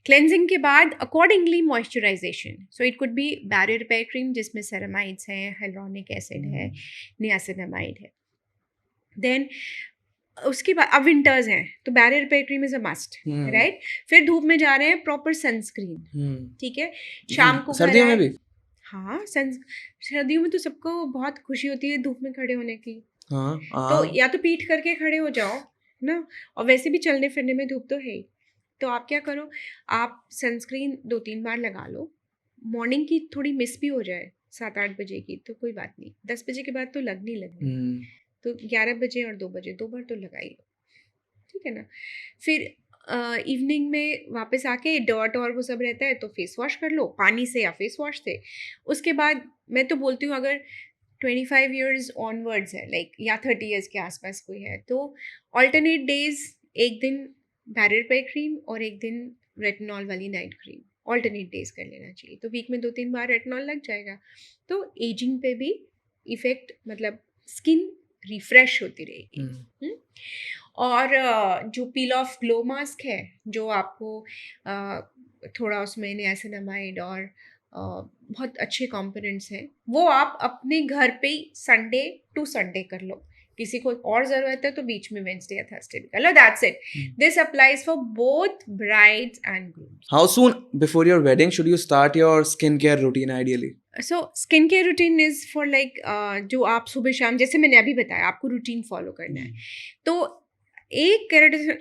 क्लेंजिंग के बाद accordingly moisturisation, so it could be barrier repair cream जिसमें सेरामाइड्स हैं, हाइलुरोनिक एसिड है, नियासिनामाइड है। देन उसके बाद अब विंटर्स हैं तो barrier repair cream is a must, right? फिर धूप में जा रहे हैं, प्रॉपर सनस्क्रीन, ठीक है? शाम को सर्दियों में भी? हाँ, सर्दियों में तो सबको बहुत खुशी होती है धूप में खड़े होने की। हाँ तो हाँ। या तो पीठ करके खड़े हो जाओ ना, और वैसे भी चलने फिरने में धूप तो है ही। तो आप क्या करो, आप सनस्क्रीन 2-3 बार लगा लो। मॉर्निंग की थोड़ी मिस भी हो जाए 7-8 बजे की तो कोई बात नहीं, 10 बजे के बाद तो लगनी लगनी है। हम्म। तो 11 बजे और 2 बजे 2 बार तो लगाइए, ठीक है ना। फिर इवनिंग में वापस आके डॉट और वो सब रहता है तो फेस वॉश कर लो पानी से या फेस वॉश से। उसके बाद मैं तो बोलती हूँ, अगर 25 ईयर्स ऑनवर्ड्स है लाइक, या 30 ईयर्स के आसपास कोई है, तो ऑल्टरनेट डेज, एक दिन बैरियर पे क्रीम और एक दिन रेटिनॉल वाली नाइट क्रीम, ऑल्टरनेट डेज कर लेना चाहिए। तो वीक में 2-3 बार रेटिनॉल लग जाएगा, तो एजिंग पे भी इफेक्ट, मतलब स्किन रिफ्रेश होती रहेगी। हम्म। और जो पील ऑफ ग्लो मास्क है, जो आपको थोड़ा उसमें नियासिनामाइड और बहुत अच्छे कंपोनेंट्स हैं, वो आप अपने घर पे ही संडे टू संडे कर लो। किसी को और ज़रूरत है तो बीच में वेंसडे या थर्सडे भी कर लो, that's it. This applies for both brides and grooms. How soon before your wedding should you start your skincare routine ideally? So skin care routine is for like, जो आप सुबह शाम, जैसे मैंने अभी बताया, आपको रूटीन फॉलो करना है। तो एक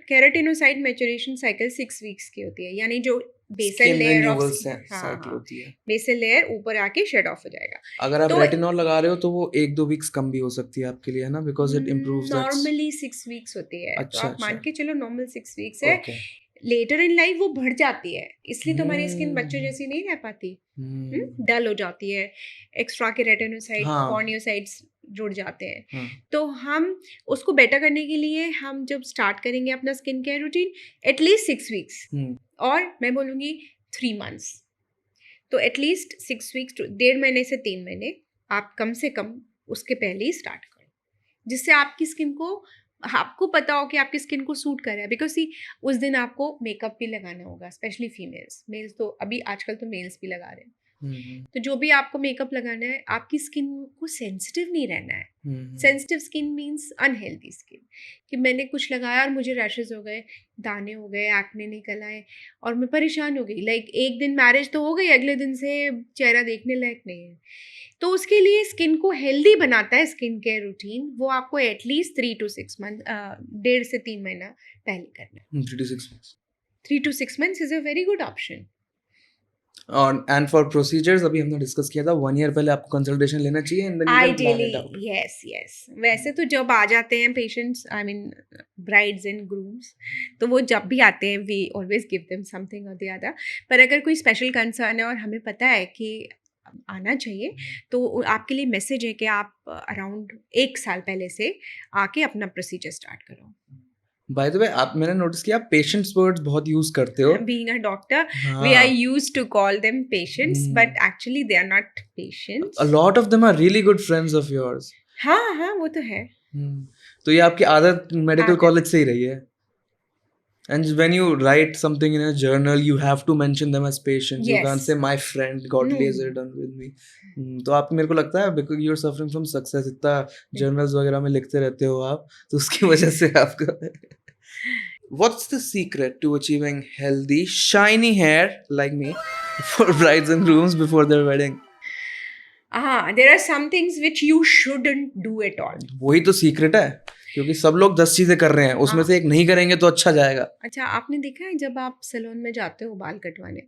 केराटिनोसाइड मैच्योरेशन साइकिल 6 वीक्स की होती है, यानी जो basal Skin layer of, renewal हाँ cycle हाँ, होती है। बेसल लेयर ऊपर आके शेड ऑफ हो जाएगा। अगर आप तो रेटिनॉल लगा रहे हो तो वो 1-2 वीक्स कम भी हो सकती है आपके लिए, है ना, because it improves that. Normally 6 weeks होती है, तो अच्छा आप मान अच्छा। के चलो नॉर्मल 6 वीक्स है। ओके। लेटर इन लाइफ वो बढ़ जाती है, इसलिए तो हमारी स्किन बच्चों हम्म। जैसी नहीं रह पाती, हम्म। डल हो जाती है, एक्स्ट्रा के रेटिनोसाइड हाँ कॉर्नियोसाइड्स जुड़ जाते हैं। हाँ। तो हम उसको बेटर करने के लिए हम जब स्टार्ट करेंगे अपना skin care routine, at least 6 weeks, और मैं बोलूँगी 3 मंथ्स। तो एटलीस्ट 6 वीक्स टू 1.5 महीने से 3 महीने आप कम से कम उसके पहले ही स्टार्ट करो, जिससे आपकी स्किन को, आपको पता हो कि आपकी स्किन को सूट कर रहा है। बिकॉज सी, उस दिन आपको मेकअप भी लगाना होगा, स्पेशली फीमेल्स, मेल्स तो अभी आजकल तो मेल्स भी लगा रहे हैं। तो जो भी आपको मेकअप लगाना है, आपकी स्किन को सेंसिटिव नहीं रहना है। Sensitive skin means unhealthy skin, कि मैंने कुछ लगाया और मुझे रैशेज हो गए, दाने हो गए, एक्ने निकल आए और मैं परेशान हो गई। लाइक एक दिन मैरिज तो हो गई, अगले दिन से चेहरा देखने लायक नहीं है। तो उसके लिए स्किन को हेल्दी बनाता है स्किन केयर रूटीन, वो आपको एटलीस्ट 3 to 6 मंथ, 1.5 से 3 महीना पहले करना है। 3 to 6 months। 3 to 6 months is a very good option. और एंड फॉर प्रोसीजर्स अभी हमने डिस्कस किया था 1 ईयर पहले आपको कंसल्टेशन लेना चाहिए and then you can plan ideally it out. Yes yes. वैसे तो जब आ जाते हैं patients, I mean brides and grooms, तो वो जब भी आते हैं we always give them something और द अदर। पर अगर कोई स्पेशल कंसर्न है और हमें पता है कि आना चाहिए, तो आपके लिए मैसेज है कि आप अराउंड 1 साल पहले से आके अपना प्रोसीजर स्टार्ट करो। बाय द वे, आप, मैंने नोटिस किया आप पेशेंट्स वर्ड्स बहुत यूज करते हो। Being a doctor, we are हाँ। used to call them patients, but actually they are not patients. A lot of them are really good friends of yours. हाँ हाँ, वो तो है। तो ये आपकी आदत मेडिकल आदत। कॉलेज से ही रही है। And when you write something in a journal, you have to mention them as patients. You can't Yes. say my friend got No, laser no. done with me. तो आप, मेरे को लगता है because you're suffering from success, इतना journals वगैरह में लिखते रहते हो आप, तो उसकी वजह से आपका What's the secret to achieving healthy, shiny hair like me for brides and grooms before their wedding? There are some things which you shouldn't do at all. वही तो सीक्रेट है, क्योंकि सब लोग 10 चीजें कर रहे हैं, उसमें से एक नहीं करेंगे तो अच्छा जाएगा। अच्छा, आपने देखा है जब आप सैलून में जाते हो बाल कटवाने,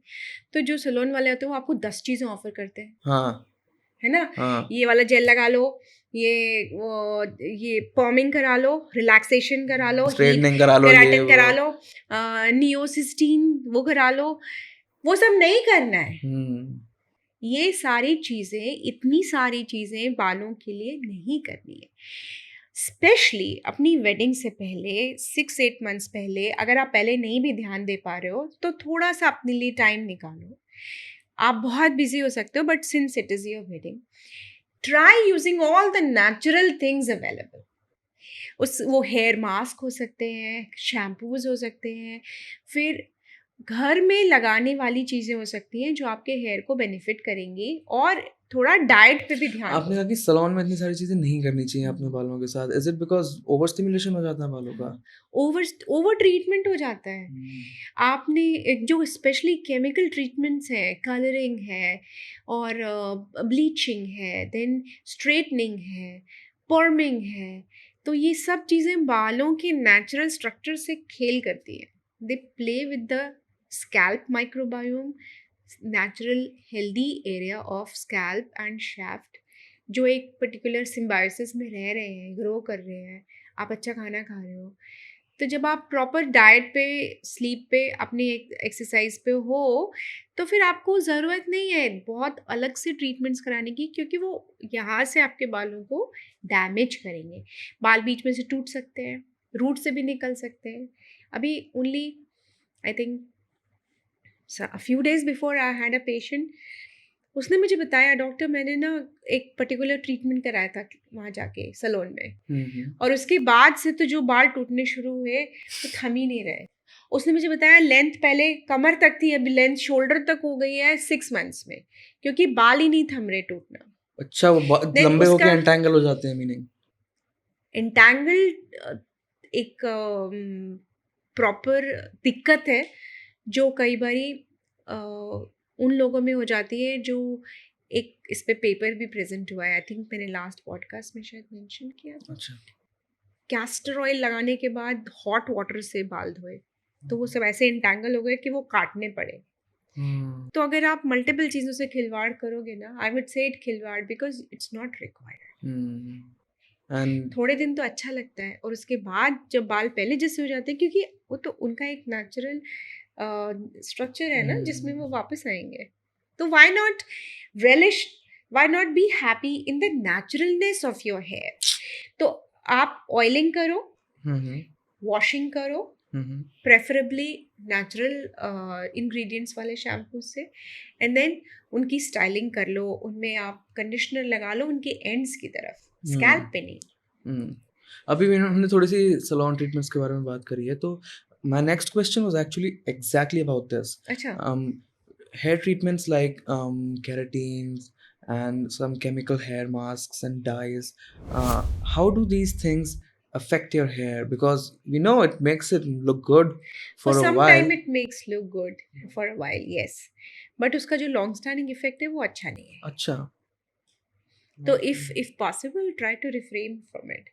तो जो सैलून वाले होते हैं वो आपको 10 चीजें ऑफर करते हैं, हाँ है ना। हाँ। ये वाला जेल लगा लो, ये पॉमिंग करा लो, रिलैक्सेशन करा लो, स्ट्रेटनिंग करा लो, ये केराटिन वो। करा लो, नियोसिस्टीन वो करा लो। वो सब नहीं करना है। ये सारी चीज़ें, इतनी सारी चीज़ें बालों के लिए नहीं करनी है। स्पेशली अपनी वेडिंग से पहले 6-8 मंथ्स पहले, अगर आप पहले नहीं भी ध्यान दे पा रहे हो तो थोड़ा सा अपने लिए टाइम निकालो। आप बहुत बिजी हो सकते हो, but since it is your wedding, try using all the natural things available. वो हेयर मास्क हो सकते हैं, शैम्पूज हो सकते हैं, फिर घर में लगाने वाली चीज़ें हो सकती हैं जो आपके हेयर को बेनिफिट करेंगी, और थोड़ा डाइट पे भी ध्यान आपने दो। कहा कि सैलून में इतनी सारी चीजें नहीं करनी चाहिए अपने बालों के साथ। Is it because over stimulation हो जाता है बालों का? ओवर ट्रीटमेंट हो जाता है। आपने जो स्पेशली केमिकल ट्रीटमेंट्स हैं, कलरिंग है और ब्लीचिंग है, देन स्ट्रेटनिंग है, पर्मिंग है, तो ये सब चीज़ें बालों के नेचुरल स्ट्रक्चर से खेल करती हैं. They play with the scalp microbiome, natural healthy area of scalp and shaft, जो एक पर्टिकुलर सिम्बायोसिस में रह रहे हैं, ग्रो कर रहे हैं. आप अच्छा खाना खा रहे हो, तो जब आप प्रॉपर डाइट पे, स्लीप पे, अपनी एक्सरसाइज पे हो, तो फिर आपको ज़रूरत नहीं है बहुत अलग से ट्रीटमेंट्स कराने की, क्योंकि वो यहाँ से आपके बालों को डैमेज करेंगे. बाल बीच में से टूट सकते हैं, रूट से भी निकल सकते हैं. अभी only I think a few days before I had a patient, उसने मुझे बताया, डॉक्टर मैंने ना एक पर्टिकुलर ट्रीटमेंट कराया था वहाँ जाके सैलून में, और उसके बाद से तो जो बाल टूटने शुरू हुए तो थम ही नहीं रहे. उसने मुझे बताया लेंथ पहले कमर तक थी, अभी लेंथ शोल्डर तक हो गई है 6 मंथ्स में, क्योंकि बाल ही नहीं थम रहे टूटना. अच्छा, वो देन लंबे होके उसका एंटेंगल हो जाते हैं, मीनिंग? एंटैंगल एक प्रॉपर दिक्कत है जो कई बारी उन लोगों में हो जाती है जो एक इस पे पेपर भी प्रेजेंट हुआ है, आई थिंक मैंने लास्ट पॉडकास्ट में शायद मेंशन किया था. अच्छा. कैस्टर ऑयल लगाने के बाद हॉट वाटर से बाल धोए, तो वो सब ऐसे इंटैंगल हो गए कि वो काटने पड़े. तो अगर आप मल्टीपल चीज़ों से खिलवाड़ करोगे ना, आई वुड से इट खिलवाड़ because it's not required. And थोड़े दिन तो अच्छा लगता है, और उसके बाद जब बाल पहले जैसे हो जाते हैं, क्योंकि वो तो उनका एक नेचुरल स्ट्रक्चर है ना जिसमें वो वापस आएंगे, तो why not relish, why not be happy in the naturalness of your hair. तो आप ऑयलिंग करो, वॉशिंग करो, प्रेफरेबली नेचुरल इंग्रेडिएंट्स वाले शैम्पू से, एंड देन उनकी स्टाइलिंग कर लो, उनमें आप कंडीशनर लगा लो उनके एंड्स की तरफ, स्कैल्प पे नहीं. अभी हमने थोड़ी सी सैलून ट्रीटमेंट्स के बारे में बात करी है, तो my next question was actually exactly about this. अच्छा. Hair treatments like keratins and some chemical hair masks and dyes, how do these things affect your hair? Because we know it makes it look good for a some while. time it makes look good for a while, yes, but उसका जो लॉन्ग स्टैंडिंग इफेक्ट है वो अच्छा नहीं है. अच्छा. तो if possible try to refrain from it.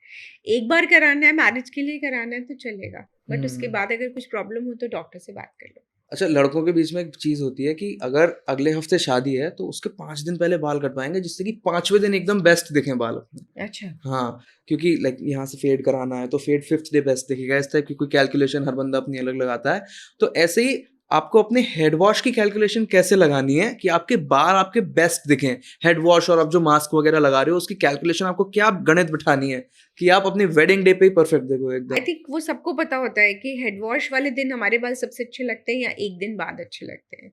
एक बार कराना है, मैरिज के लिए कराना है तो चलेगा, बट उसके बाद अगर कुछ प्रॉब्लम हो तो डॉक्टर से बात कर लो. अच्छा, लड़कों के बीच में एक चीज होती है कि अगर अगले हफ्ते शादी है तो उसके 5 दिन पहले बाल कटवाएंगे, जिससे कि 5वें दिन एकदम बेस्ट दिखें बाल अपने. अच्छा. हाँ, क्योंकि लाइक यहाँ से फेड कराना है तो फेड 5th डे बेस्ट दिखेगा, इस टाइप की कोई कैलकुलेशन हर बंदा अपनी अलग लगाता है. तो ऐसे ही आपको अपने हेड वॉश की कैलकुलेशन कैसे लगानी है कि आपके बाल आपके बेस्ट दिखें. हेड वॉश और आप जो मास्क वगैरह लगा रहे हो उसकी कैलकुलेशन आपको क्या गणित बिठानी है कि आप अपनी वेडिंग डे पे ही परफेक्ट देखो एकदम. आई थिंक वो सबको पता होता है कि हेड वॉश वाले दिन हमारे बाल सबसे अच्छे लगते हैं या एक दिन बाद अच्छे लगते हैं.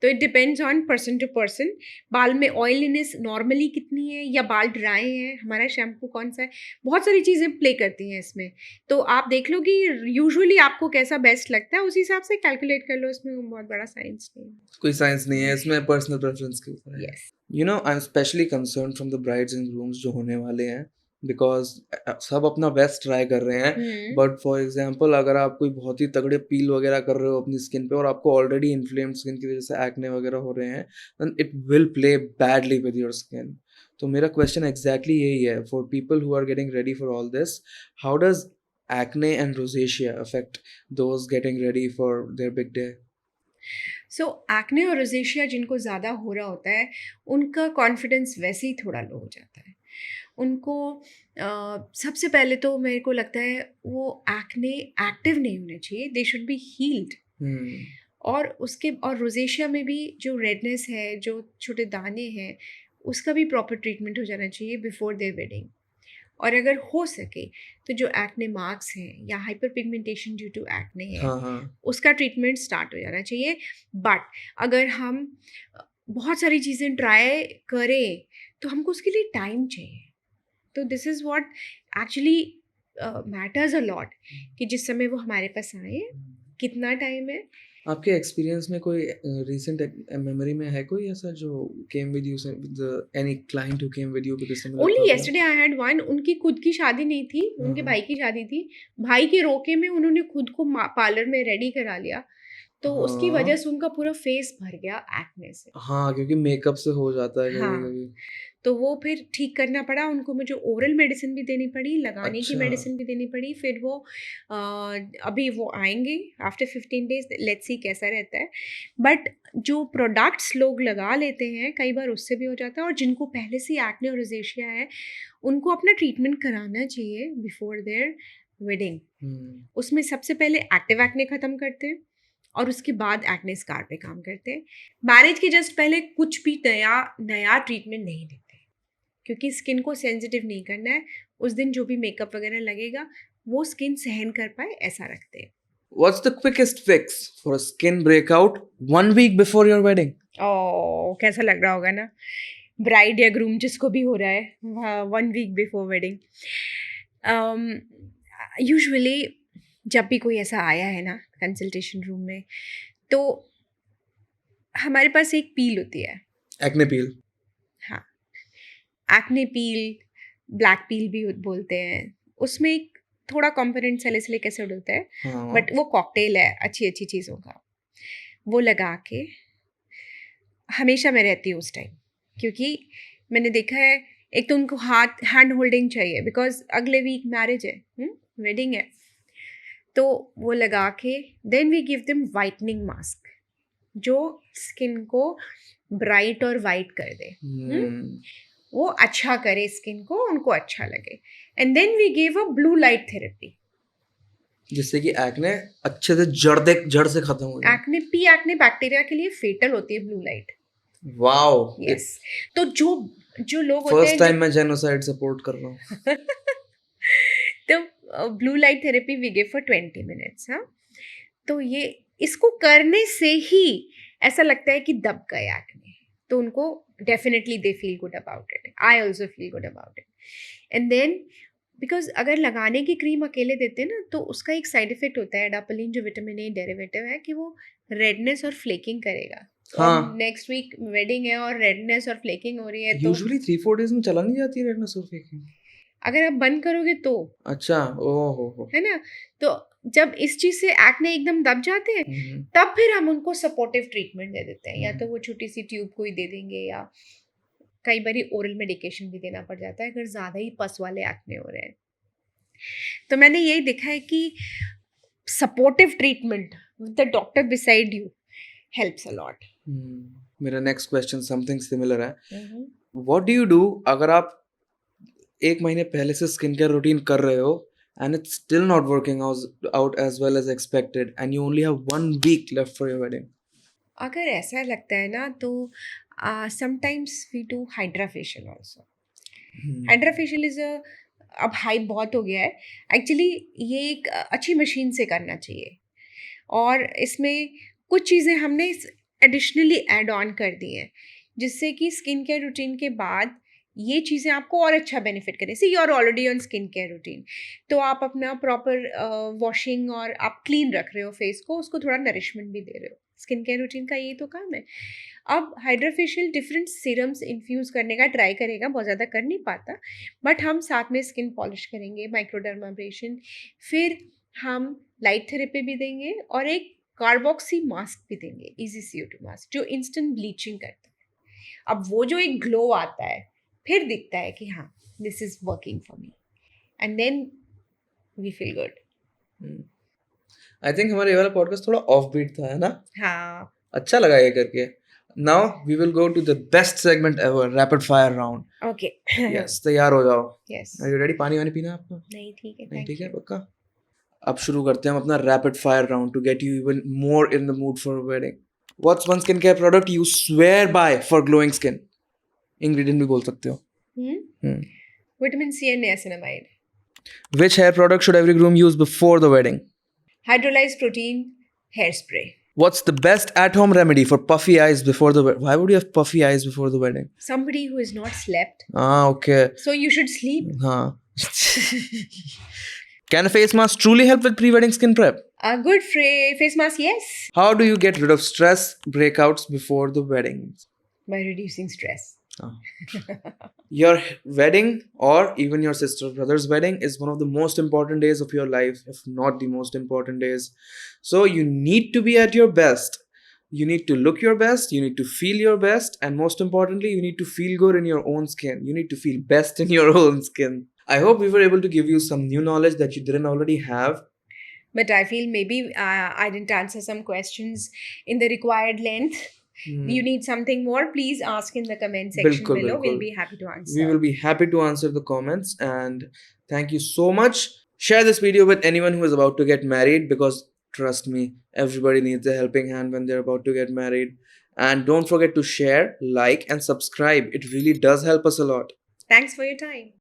तो it depends on person to person. बाल में ऑयलीनेस नॉर्मली कितनी है, या बाल ड्राई है, हमारा शैम्पू कौन सा है, बहुत सारी चीज़ें प्ले करती हैं इसमें. तो आप देख लो कि यूजुअली आपको कैसा बेस्ट लगता है, उसी हिसाब से कैलकुलेट कर लो. इसमें बहुत बड़ा साइंस नहीं है. कोई साइंस नहीं है इसमें, पर्सनल प्रेफरेंस के ऊपर है. Yes. You know, I am specially concern from the brides and grooms जो होने वाले हैं, बिकॉज सब अपना बेस्ट ट्राई कर रहे हैं. बट फॉर एग्जांपल अगर आप कोई बहुत ही तगड़े पील वगैरह कर रहे हो अपनी स्किन पे और आपको ऑलरेडी इन्फ्लेम्ड स्किन की वजह से एक्ने वगैरह हो रहे हैं, then it will play badly with your skin. तो मेरा क्वेश्चन एग्जैक्टली यही है, for people who are getting ready for all this, how does acne and rosacea affect those getting ready for their big day? So acne और रोजेशिया जिनको ज़्यादा हो रहा होता है, उनका कॉन्फिडेंस वैसे ही थोड़ा लो हो जाता है. उनको सबसे पहले तो मेरे को लगता है वो एक्ने एक्टिव नहीं होने चाहिए, दे शुड बी हील्ड. और रोजेशिया में भी जो रेडनेस है, जो छोटे दाने हैं, उसका भी प्रॉपर ट्रीटमेंट हो जाना चाहिए बिफोर देयर वेडिंग. और अगर हो सके तो जो एक्ने मार्क्स हैं या hyper pigmentation due to acne है, उसका ट्रीटमेंट स्टार्ट हो जाना चाहिए. बट अगर हम बहुत सारी चीज़ें ट्राई करें तो हमको उसके लिए टाइम चाहिए. तो this is what actually matters a lot, कि जिस समय वो हमारे पास आए कितना टाइम है. आपके एक्सपीरियंस में कोई रीसेंट मेमोरी में है कोई ऐसा जो came with you, any client who came with you with similar only problem? Yesterday I had one. उनकी खुद की शादी नहीं थी, उनके भाई की शादी थी. भाई के रोके में उन्होंने खुद को पार्लर में रेडी करा लिया, तो उसकी वजह से उनका पूरा फेस भर गया एक्ने से. हाँ, क्योंकि मेकअप से हो जाता है हाँ. कभी-कभी. तो वो फिर ठीक करना पड़ा उनको, मुझे ओरल मेडिसिन भी देनी पड़ी, लगाने की अच्छा। मेडिसिन भी देनी पड़ी। फिर वो अभी वो आएंगे आफ्टर 15 डेज, लेट्स सी कैसा रहता है। बट जो प्रोडक्ट्स लोग लगा लेते हैं कई बार उससे भी हो जाता है, और जिनको पहले से एक्ने और रोज़ेशिया है उनको अपना ट्रीटमेंट कराना चाहिए बिफोर देयर वेडिंग। उसमें सबसे पहले एक्टिव एक्ने ख़त्म करते हैं और उसके बाद एक्ने स्कार पे काम करते हैं। मैरिज के जस्ट पहले कुछ भी नया ट्रीटमेंट नहीं देते, क्योंकि स्किन को सेंसिटिव नहीं करना है। उस दिन जो भी मेकअप वगैरह लगेगा वो स्किन सहन कर पाए ऐसा रखते हैं। What's the quickest fix for a skin breakout 1 week before your wedding? ओ कैसा लग रहा होगा ना, ब्राइड या ग्रूम जिसको भी हो रहा है 1 वीक बिफोर वेडिंग। यूजुअली जब भी कोई ऐसा आया है ना कंसल्टेशन रूम में, तो हमारे पास एक पील होती है। Acne peel. हाँ, एक्ने पील, ब्लैक पील भी बोलते हैं। उसमें एक थोड़ा कंपोनेंट सैलिसिलिक एसिड होता है, हाँ। बट वो कॉकटेल है अच्छी अच्छी चीज़ों का। वो लगा के हमेशा मैं रहती हूँ उस टाइम, क्योंकि मैंने देखा है एक तो उनको हैंड होल्डिंग चाहिए, बिकॉज अगले वीक मैरिज है, वेडिंग है। तो वो लगा के then we give them whitening mask जो स्किन को ब्राइट और वाइट कर दे, वो अच्छा करे स्किन को, उनको अच्छा लगे। And then we give a blue light therapy, जिससे कि एक्ने अच्छे से जड़ से खत्म हो जाए। एक्ने बैक्टीरिया के लिए फेटल होती है ब्लू लाइट। वाओ। यस। तो जो लोग होते फर्स्ट हैं टाइम मैं जेनोसाइड सपोर्ट कर रहा हूँ। तो blue light therapy we give for 20 minutes. हाँ, तो ये इसको करने से ही ऐसा लगता है कि दब गए एक्ने, तो उनको definitely they feel good about it. I also feel good about it. And then because अगर लगाने की क्रीम अकेले देते हैं ना, तो उसका एक साइड इफेक्ट होता है एडापोलिन, जो विटामिन ए डेरिवेटिव है, कि वो रेडनेस और फ्लेकिंग करेगा। हाँ। नेक्स्ट वीक वेडिंग है और रेडनेस और फ्लेकिंग हो रही है, तो यूजुअली 3-4 डेज में चला नहीं जाती रेडनेस और फेकिंग। अगर आप बंद करोगे तो, अच्छा। ओहो। है ना। तो जब इस चीज से एक्ने एकदम दब जाते हैं, तब फिर हम उनको सपोर्टिव ट्रीटमेंट दे देते हैं। या तो वो छोटी सी ट्यूब कोई दे देंगे, या कई बार ओरल मेडिकेशन भी देना पड़ जाता है अगर ज़्यादा ही पस वाले एक्ने हो रहे हैं। तो मैंने यही देखा है कि supportive treatment with the doctor beside you helps a lot. मेरा नेक्स्ट क्वेश्चन समथिंग सिमिलर है। व्हाट डू यू डू अगर आप 1 महीने पहले से स्किन केयर रूटीन कर रहे हो and it's still not working out as well as expected and you only have 1 week left for your wedding? अगर ऐसा लगता है ना, तो sometimes we do hydra facial also. Hydra facial is अब हाइप बहुत हो गया है एक्चुअली। ये एक अच्छी मशीन से करना चाहिए, और इसमें कुछ चीज़ें हमने एडिशनली ऐड ऑन कर दी हैं, जिससे कि स्किन केयर रूटीन के बाद ये चीज़ें आपको और अच्छा बेनिफिट करें। See you are already on skin care routine, तो आप अपना प्रॉपर वॉशिंग और आप क्लीन रख रहे हो फेस को, उसको थोड़ा नरिशमेंट भी दे रहे हो। स्किन केयर रूटीन का यही तो काम है। अब hydra facial different serums infuse करने का ट्राई करेगा, बहुत ज़्यादा कर नहीं पाता, बट हम साथ में स्किन पॉलिश करेंगे, माइक्रोडर्माब्रेशन, फिर हम लाइट थेरेपी भी देंगे, और एक कार्बोक्सी मास्क भी देंगे, इजी CO2 मास्क, जो इंस्टेंट ब्लीचिंग करता है। अब वो जो एक ग्लो आता है, फिर दिखता है कि हाँ this is working for me, and then we feel good. I think हमारे ये वाला पॉडकास्ट थोड़ा ऑफ बीट था, है ना? हाँ, अच्छा लगा ये करके। Now we will go to the best segment ever, rapid fire round. Okay. Yes, तैयार हो जाओ। यस। Are you ready? पानी वानी पीना है आपको? नहीं, ठीक है, नहीं, thank ठीक है, you. पक्का। अब शुरू करते हैं हम अपना rapid fire round to get you even more in the mood for wedding. What's one skin care product you swear by for glowing skin? Ingredient भी बोल सकते हो। Vitamin C and niacinamide. Which hair product should every groom use before the wedding? Hydrolyzed protein hairspray. What's the best at-home remedy for puffy eyes before the wedding? Why would you have puffy eyes before the wedding? Somebody who has not slept, Ah, okay. so you should sleep. Huh. Can a face mask truly help with pre-wedding skin prep? A good face mask, yes, How do you get rid of stress breakouts before the wedding? by reducing stress. Your wedding or even your sister or brother's wedding is one of the most important days of your life, if not the most important days. So you need to be at your best. You need to look your best, you need to feel your best, and most importantly, you need to feel good in your own skin. You need to feel best in your own skin. I hope we were able to give you some new knowledge that you didn't already have. But I feel maybe I didn't answer some questions in the required length. You need something more, please ask in the comment section Bilkul, below. We'll bilkul. be happy to answer. We will be happy to answer the comments, and thank you so much. Share this video with anyone who is about to get married, because trust me, everybody needs a helping hand when they're about to get married. And don't forget to share, like, and subscribe. It really does help us a lot. Thanks for your time.